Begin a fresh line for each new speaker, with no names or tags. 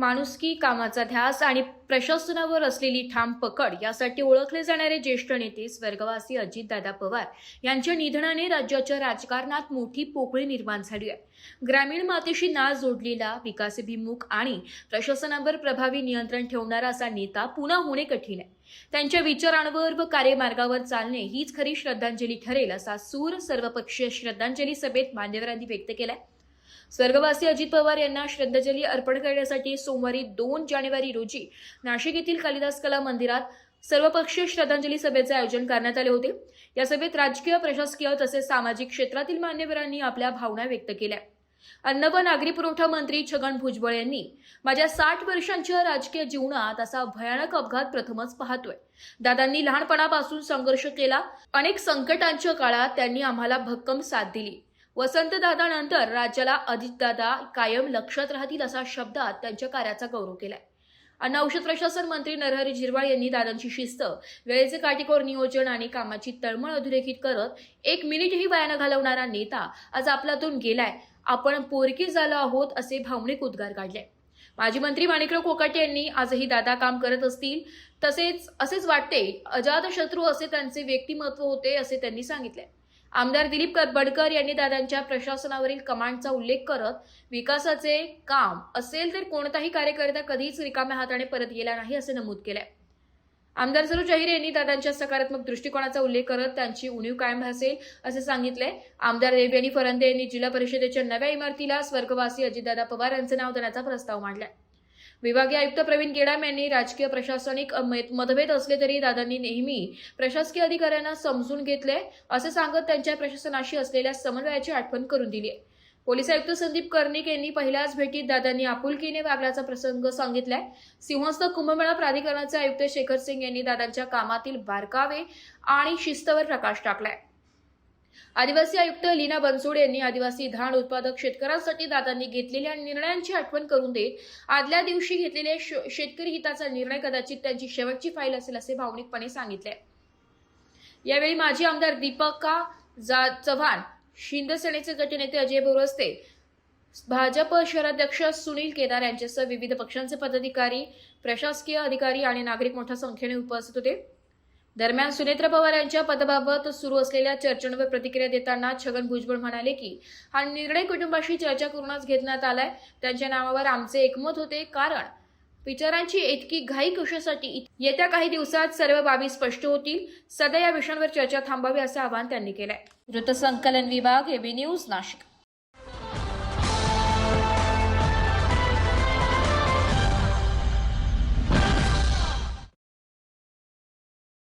माणुसकी, कामाचा ध्यास आणि प्रशासनावर असलेली ठाम पकड यासाठी ओळखले जाणारे ज्येष्ठ नेते स्वर्गवासी अजितदादा पवार यांच्या निधनाने राज्याच्या राजकारणात मोठी पोकळी निर्माण झाली आहे. ग्रामीण मातेशी नाळ जोडलेला, विकासाभिमुख आणि प्रशासनावर प्रभावी नियंत्रण ठेवणारा असा नेता पुन्हा होणे कठीण आहे. त्यांच्या विचारांवर व कार्यमार्गावर चालणे हीच खरी श्रद्धांजली ठरेल असा सूर सर्वपक्षीय श्रद्धांजली सभेत मान्यवरांनी व्यक्त केलाय. स्वर्गवासी अजित पवार यांना श्रद्धांजली अर्पण करण्यासाठी सोमवारी 2 जानेवारी रोजी नाशिक येथील कालिदास कला मंदिरात सर्वपक्षीय श्रद्धांजली सभेचे आयोजन करण्यात आले होते. या सभेत राजकीय, प्रशासकीय तसेच सामाजिक क्षेत्रातील मान्यवरांनी आपल्या भावना व्यक्त केल्या. अन्न व नागरी पुरवठा मंत्री छगन भुजबळ यांनी माझ्या 60 वर्षांच्या राजकीय जीवनात असा भयानक अपघात प्रथमच पाहतोय. दादांनी लहानपणापासून संघर्ष केला. अनेक संकटांच्या काळात त्यांनी आम्हाला भक्कम साथ दिली. वसंतदादानंतर राज्याला अजितदादा कायम लक्षात राहतील असा शब्दात त्यांच्या कार्याचा गौरव केलाय. अन्न औषध प्रशासन मंत्री नरहरी झिरवाळ यांनी दादांची शिस्त, वेळेचे काटेकोर नियोजन आणि कामाची तळमळ अधोरेखित करत 1 मिनिटही वाया न घालवणारा नेता आज आपल्यातून गेलाय. आपण पोरकी झालो आहोत असे भावनिक उद्गार काढले. माजी मंत्री माणिकराव कोकाटे यांनी आजही दादा काम करत असतील असेच वाटते. अजातशत्रू असे त्यांचे व्यक्तिमत्व होते असे त्यांनी सांगितले. आमदार दिलीप बडकर यांनी दादांच्या प्रशासनावरील कमांडचा उल्लेख करत विकासाचे काम असेल तर कोणताही कार्यकर्ता कधीच रिकाम्या हाताने परत गेला नाही असे नमूद केले. आमदार सरोज अहिरे यांनी दादांच्या सकारात्मक दृष्टिकोनाचा उल्लेख करत त्यांची उणीव कायम असेल असे सांगितले. आमदार देवयानी फरंदे यांनी जिल्हा परिषदेच्या नव्या इमारतीला स्वर्गवासी अजितदादा पवार यांचे नाव देण्याचा प्रस्ताव मांडला. विभागीय आयुक्त प्रवीण गेडाम यांनी राजकीय, प्रशासनिक मतभेद असले तरी दादांनी नेहमी प्रशासकीय अधिकाऱ्यांना समजून घेतले असे सांगत त्यांच्या प्रशासनाशी असलेल्या समन्वयाची आठवण करून दिली आहे. पोलीस आयुक्त संदीप कर्णिक यांनी पहिल्याच भेटीत दादांनी आपुलकीने वागल्याचा प्रसंग सांगितलाय. सिंहस्थ कुंभमेळा प्राधिकरणाचे आयुक्त शेखर सिंग यांनी दादांच्या कामातील बारकावे आणि शिस्तवर प्रकाश टाकलाय. आदिवासी आयुक्त लीना बनसोड यांनी आदिवासी धान उत्पादक शेतकऱ्यांसाठी दादांनी घेतलेल्या निर्णयांची आठवण करून देत आदल्या दिवशी घेतलेले शेतकरी हिताचा निर्णय कदाचित त्यांची शेवटची फाईल असेल असे भावनिकपणे सांगितले. यावेळी माजी आमदार दीपका चव्हाण, शिंदे गटनेते अजय बोरस्ते, भाजप शहराध्यक्ष सुनील केदार यांच्यासह विविध पक्षांचे पदाधिकारी, प्रशासकीय अधिकारी आणि नागरिक मोठ्या संख्येने उपस्थित होते. दरम्यान सुनेत्र पवार यांच्या पदाबाबत सुरू असलेल्या चर्चांवर प्रतिक्रिया देताना छगन भुजबळ म्हणाले की हा निर्णय कुटुंबाशी चर्चा करूनच घेण्यात आलाय. त्यांच्या नावावर आमचे एकमत होते, कारण विचारांची इतकी घाई कशासाठी? येत्या काही दिवसात सर्व बाबी स्पष्ट होतील. सध्या या विषयांवर चर्चा थांबावी असे आवाहन त्यांनी केलंय. वृत्तसंकलन विभाग, एबी न्यूज, नाशिक.